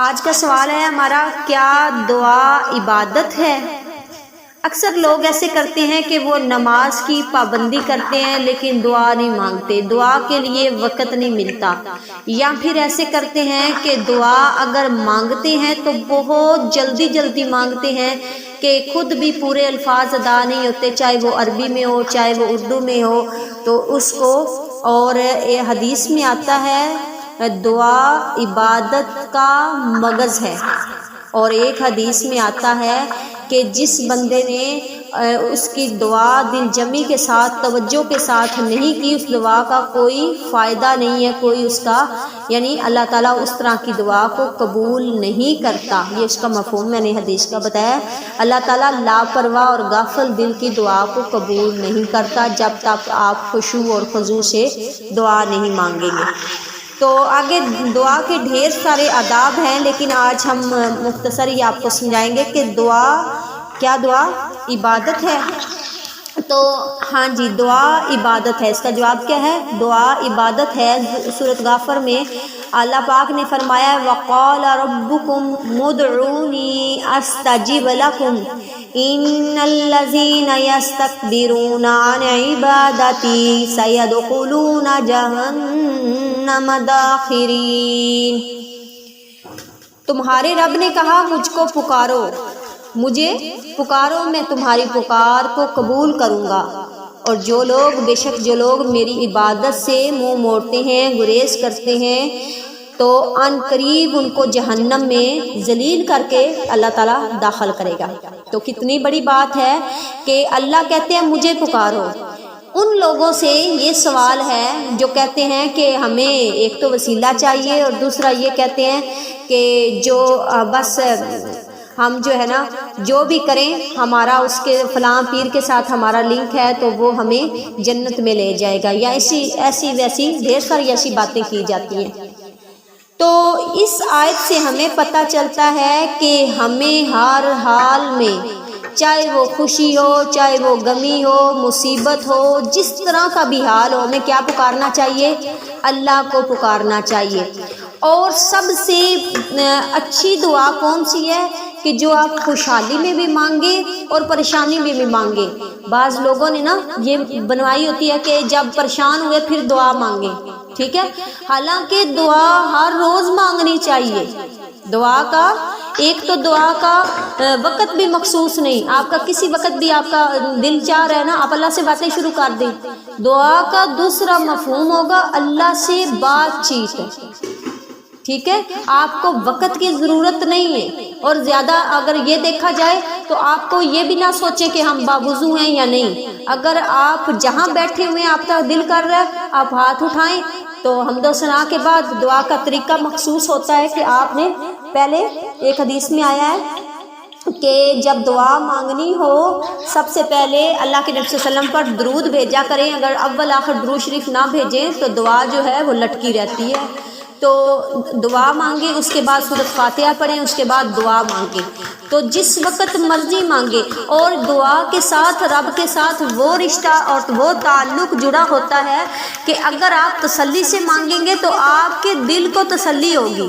آج کا سوال ہے ہمارا، کیا دعا عبادت ہے؟ اکثر لوگ ایسے کرتے ہیں کہ وہ نماز کی پابندی کرتے ہیں لیکن دعا نہیں مانگتے، دعا کے لیے وقت نہیں ملتا، یا پھر ایسے کرتے ہیں کہ دعا اگر مانگتے ہیں تو بہت جلدی جلدی مانگتے ہیں کہ خود بھی پورے الفاظ ادا نہیں ہوتے، چاہے وہ عربی میں ہو چاہے وہ اردو میں ہو تو اس کو۔ اور حدیث میں آتا ہے دعا عبادت کا مغز ہے، اور ایک حدیث میں آتا ہے کہ جس بندے نے اس کی دعا دل جمی کے ساتھ توجہ کے ساتھ نہیں کی، اس دعا کا کوئی فائدہ نہیں ہے، کوئی اس کا یعنی اللہ تعالیٰ اس طرح کی دعا کو قبول نہیں کرتا۔ یہ اس کا مفہوم میں نے حدیث کا بتایا، اللہ تعالیٰ لاپرواہ اور غافل دل کی دعا کو قبول نہیں کرتا جب تک آپ خشوع اور خضوع سے دعا نہیں مانگیں گے۔ تو آگے دعا کے ڈھیر سارے آداب ہیں، لیکن آج ہم مختصر ہی آپ کو سمجھائیں گے کہ کیا دعا عبادت ہے؟ تو ہاں جی، دعا عبادت ہے۔ اس کا جواب کیا ہے؟ دعا عبادت ہے۔ سورۃ غافر میں اللہ پاک نے فرمایا وَقَالَ رَبُّكُمْ ادْعُونِي أَسْتَجِبْ لَكُمْ إِنَّ الَّذِينَ يَسْتَكْبِرُونَ عَنْ عِبَادَتِي سَيَدْخُلُونَ جَهَنَّمَ دَاخِرِينَ۔ تمہارے رب نے کہا مجھ کو پکارو، مجھے پکارو، میں تمہاری پکار کو قبول کروں گا، اور بے شک جو لوگ میری عبادت سے منہ موڑتے ہیں، گریز کرتے ہیں، تو ان قریب ان کو جہنم میں ذلیل کر کے اللہ تعالیٰ داخل کرے گا۔ تو کتنی بڑی بات ہے کہ اللہ کہتے ہیں مجھے پکارو۔ ان لوگوں سے یہ سوال ہے جو کہتے ہیں کہ ہمیں ایک تو وسیلہ چاہیے، اور دوسرا یہ کہتے ہیں کہ جو بس ہم جو ہے نا جو بھی کریں ہمارا اس کے فلاں پیر کے ساتھ ہمارا لنک ہے تو وہ ہمیں جنت میں لے جائے گا، یا ایسی ویسی ڈھیر ساری ایسی باتیں کی جاتی ہیں۔ تو اس آیت سے ہمیں پتہ چلتا ہے کہ ہمیں ہر حال میں، چاہے وہ خوشی ہو چاہے وہ غمی ہو، مصیبت ہو، جس طرح کا بھی حال ہو، ہمیں کیا پکارنا چاہیے؟ اللہ کو پکارنا چاہیے۔ اور سب سے اچھی دعا کون سی ہے کہ جو آپ خوشحالی میں بھی مانگے اور پریشانی میں بھی مانگے۔ بعض لوگوں نے نا یہ بنوائی ہوتی ہے کہ جب پریشان ہوئے پھر دعا مانگے، ٹھیک ہے، حالانکہ دعا ہر روز مانگنی چاہیے۔ دعا کا وقت بھی مخصوص نہیں، آپ کا کسی وقت بھی آپ کا دل چاہ رہا ہے نا آپ اللہ سے باتیں شروع کر دیں۔ دعا کا دوسرا مفہوم ہوگا اللہ سے بات چیت، ٹھیک ہے، آپ کو وقت کی ضرورت نہیں ہے۔ اور زیادہ اگر یہ دیکھا جائے تو آپ کو یہ بھی نہ سوچیں کہ ہم باوضو ہیں یا نہیں، اگر آپ جہاں بیٹھے ہوئے ہیں آپ کا دل کر رہا ہے آپ ہاتھ اٹھائیں، تو حمد و ثنا کے بعد دعا کا طریقہ مخصوص ہوتا ہے کہ آپ نے پہلے ایک حدیث میں آیا ہے کہ جب دعا مانگنی ہو سب سے پہلے اللہ کے نبی صلی اللہ علیہ وسلم پر درود بھیجا کریں، اگر اول آخر درود شریف نہ بھیجیں تو دعا جو ہے وہ لٹکی رہتی ہے۔ تو دعا مانگے، اس کے بعد سورۃ فاتحہ پڑھیں، اس کے بعد دعا مانگے، تو جس وقت مرضی مانگے۔ اور دعا کے ساتھ رب کے ساتھ وہ رشتہ اور وہ تعلق جڑا ہوتا ہے کہ اگر آپ تسلی سے مانگیں گے تو آپ کے دل کو تسلی ہوگی،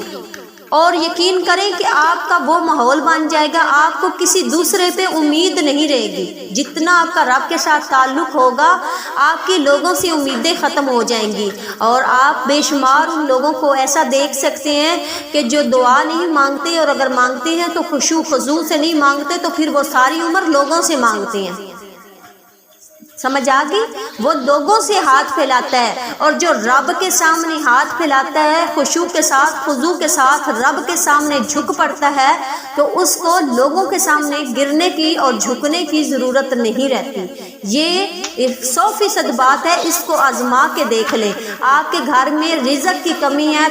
اور یقین کریں کہ آپ کا وہ ماحول بن جائے گا، آپ کو کسی دوسرے پہ امید نہیں رہے گی۔ جتنا آپ کا رب کے ساتھ تعلق ہوگا آپ کی لوگوں سے امیدیں ختم ہو جائیں گی، اور آپ بے شمار ان لوگوں کو ایسا دیکھ سکتے ہیں کہ جو دعا نہیں مانگتے، اور اگر مانگتے ہیں تو خشوع خضوع سے نہیں مانگتے، تو پھر وہ ساری عمر لوگوں سے مانگتے ہیں۔ سمجھ آ گئی؟ وہ لوگوں سے ہاتھ پھیلاتا ہے، اور جو رب کے سامنے ہاتھ پھیلاتا ہے خشوع کے ساتھ خضوع کے ساتھ رب کے سامنے جھک پڑتا ہے، تو اس کو لوگوں کے سامنے گرنے کی اور جھکنے کی ضرورت نہیں رہتی۔ یہ 100% بات ہے، اس کو آزما کے دیکھ لیں۔ آپ کے گھر میں رزق کی کمی ہے،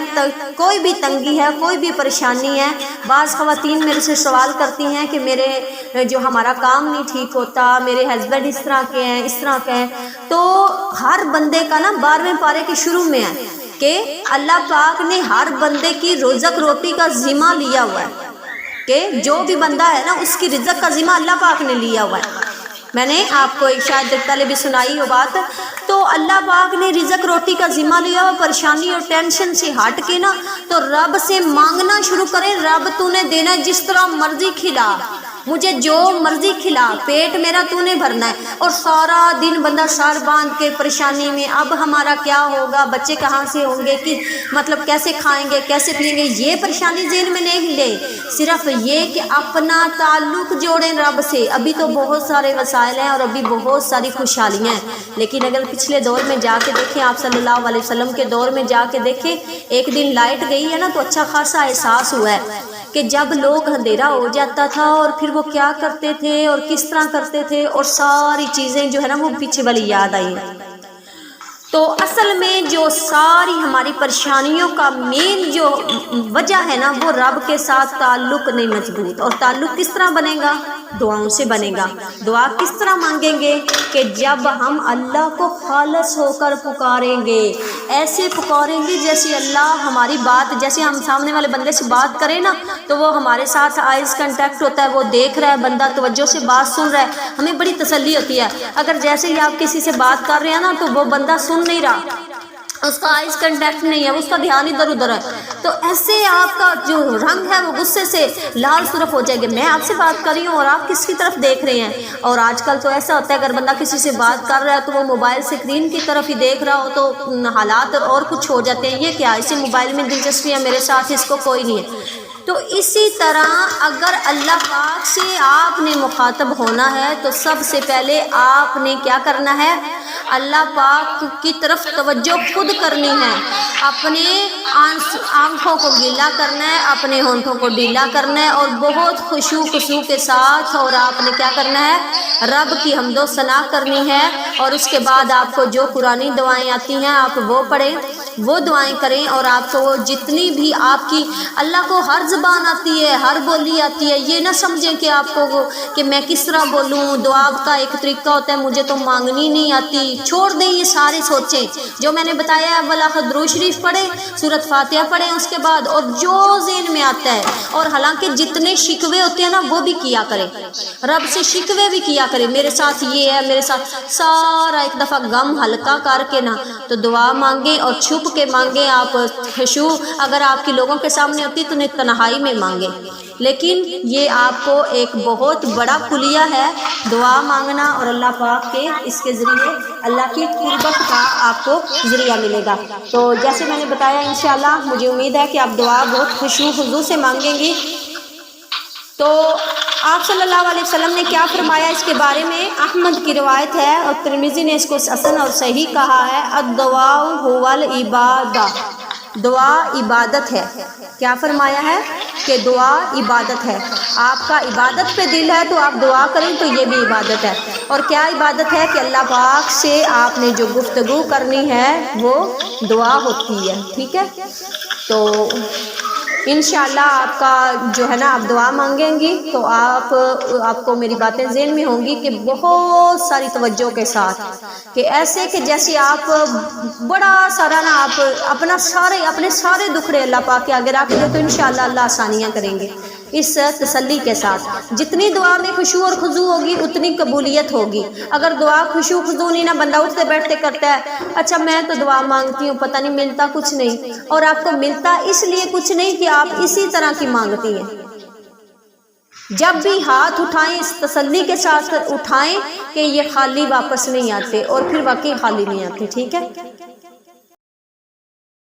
کوئی بھی تنگی ہے، کوئی بھی پریشانی ہے، بعض خواتین میرے سے سوال کرتی ہیں کہ میرے جو ہمارا کام نہیں ٹھیک ہوتا، میرے ہسبینڈ اس طرح کے ہیں اس طرح کے ہیں۔ تو ہر بندے کا نا 12ویں پارے کے شروع میں ہے کہ اللہ پاک نے ہر بندے کی رزق روٹی کا ذمہ لیا ہوا ہے، کہ جو بھی بندہ ہے نا اس کی رزق کا ذمہ اللہ پاک نے لیا ہوا ہے۔ میں نے آپ کو ایک شاید پہلے بھی سنائی وہ بات. تو اللہ پاک نے رزق روٹی کا ذمہ لیا ہو, پریشانی اور ٹینشن سے ہٹ کے نا تو رب سے مانگنا شروع کریں. رب تو نے دینا جس طرح مرضی کھلا, مجھے جو مرضی کھلا, پیٹ میرا تو نے بھرنا ہے. اور سارا دن بندہ سر باندھ کے پریشانی میں, اب ہمارا کیا ہوگا, بچے کہاں سے ہوں گے, کہ مطلب کیسے کھائیں گے, کیسے پئیں گے, یہ پریشانی ذہن میں نہیں لے. صرف یہ کہ اپنا تعلق جوڑیں رب سے. ابھی تو بہت سارے وسائل ہیں اور ابھی بہت ساری خوشحالیاں ہیں, لیکن اگر پچھلے دور میں جا کے دیکھیں, آپ صلی اللہ علیہ وسلم کے دور میں جا کے دیکھیں, ایک دن لائٹ گئی ہے نا تو اچھا خاصا احساس ہوا ہے کہ جب لوگ اندھیرا ہو جاتا تھا اور پھر وہ کیا کرتے تھے اور کس طرح کرتے تھے, اور ساری چیزیں جو ہے نا وہ پیچھے والی یاد آئی. تو اصل میں جو ساری ہماری پریشانیوں کا مین جو وجہ ہے نا وہ رب کے ساتھ تعلق نہیں مضبوط. اور تعلق کس طرح بنے گا, دعاؤں سے بنے گا. دعا کس طرح مانگیں گے کہ جب ہم اللہ کو خالص ہو کر پکاریں گے, ایسے پکاریں گے جیسے اللہ ہماری بات, جیسے ہم سامنے والے بندے سے بات کریں نا تو وہ ہمارے ساتھ آئز کنٹیکٹ ہوتا ہے, وہ دیکھ رہا ہے, بندہ توجہ سے بات سن رہا ہے, ہمیں بڑی تسلی ہوتی ہے. اگر جیسے ہی آپ کسی سے بات کر رہے ہیں نا تو وہ بندہ سن نہیں رہا, اس کا آئز کنٹیکٹ نہیں ہے, اس کا دھیان ادھر ادھر ہے, تو ایسے آپ کا جو رنگ ہے وہ غصے سے لال سرخ ہو جائے گا. میں آپ سے بات کر رہی ہوں اور آپ کس کی طرف دیکھ رہے ہیں. اور آج کل تو ایسا ہوتا ہے اگر بندہ کسی سے بات کر رہا ہے تو وہ موبائل اسکرین کی طرف ہی دیکھ رہا ہو تو حالات اور کچھ ہو جاتے ہیں. یہ کیا, اسے موبائل میں دلچسپی ہے, میرے ساتھ اس کو کوئی نہیں ہے. تو اسی طرح اگر اللہ پاک سے آپ نے مخاطب ہونا ہے تو سب سے پہلے آپ نے کیا کرنا ہے, اللہ پاک کی طرف توجہ خود کرنی ہے. اپنے آنکھوں کو گیلا کرنا ہے, اپنے ہونٹوں کو ڈھیلا کرنا ہے, اور بہت خشوع خضوع کے ساتھ, اور آپ نے کیا کرنا ہے, رب کی حمد و ثنا کرنی ہے. اور اس کے بعد آپ کو جو قرآنی دعائیں آتی ہیں آپ وہ پڑھیں, وہ دعائیں کریں. اور آپ کو جتنی بھی آپ کی, اللہ کو ہر زبان آتی ہے, ہر بولی آتی ہے. یہ نہ سمجھیں کہ آپ کو کہ میں کس طرح بولوں, دعا کا ایک طریقہ ہوتا ہے, مجھے تو مانگنی نہیں آتی. چھوڑ دیں یہ سارے سوچیں جو میں نے بتایا ہے. ولا درود شریف پڑھیں, سورۃ فاتحہ پڑھیں اس کے بعد, اور جو ذہن میں آتا ہے. اور حالانکہ جتنے شکوے ہوتے ہیں نا وہ بھی کیا کریں, رب سے شکوے بھی کیا کریں, میرے ساتھ یہ ہے, میرے ساتھ سارا ایک دفعہ غم ہلکا کر کے نا تو دعا مانگیں, اور چھپ کے مانگیں. آپ خشوع اگر آپ کی لوگوں کے سامنے ہوتی تو انہیں تنہائی میں مانگیں. لیکن یہ آپ کو ایک بہت بڑا کلیہ ہے دعا مانگنا, اور اللہ پاک کے اس کے ذریعے اللہ کی قربت کا آپ کو ذریعہ ملے گا. تو جیسے میں نے بتایا انشاءاللہ مجھے امید ہے کہ آپ دعا بہت خشوع خضوع سے مانگیں گی. تو آپ صلی اللہ علیہ وسلم نے کیا فرمایا اس کے بارے میں, احمد کی روایت ہے اور ترمذی نے اس کو حسن اور صحیح کہا ہے, الدعاء هو العبادہ, دعا عبادت ہے. کیا فرمایا ہے کہ دعا عبادت ہے. آپ کا عبادت پہ دل ہے تو آپ دعا کریں تو یہ بھی عبادت ہے. اور کیا عبادت ہے کہ اللہ پاک سے آپ نے جو گفتگو کرنی ہے وہ دعا ہوتی ہے. ٹھیک ہے, تو انشاءاللہ آپ کا جو ہے نا آپ دعا مانگیں گی تو آپ کو میری باتیں ذہن میں ہوں گی کہ بہت ساری توجہ کے ساتھ, کہ ایسے کہ جیسے آپ بڑا سارا نا آپ اپنے سارے دکھڑے اللہ پاک کے آگے رکھ دیں تو انشاءاللہ اللہ آسانیاں کریں گے اس تسلی کے ساتھ. جتنی دعا میں خشوع اور خضوع ہوگی اتنی قبولیت ہوگی. اگر دعا خشوع خضوع نہیں نا, بندہ اٹھتے بیٹھتے کرتا ہے, اچھا میں تو دعا مانگتی ہوں پتہ نہیں ملتا کچھ نہیں, اور آپ کو ملتا اس لیے کچھ نہیں کہ آپ اسی طرح کی مانگتی ہیں. جب بھی ہاتھ اٹھائیں اس تسلی کے ساتھ اٹھائیں کہ یہ خالی واپس نہیں آتے, اور پھر واقعی خالی نہیں آتے. ٹھیک ہے.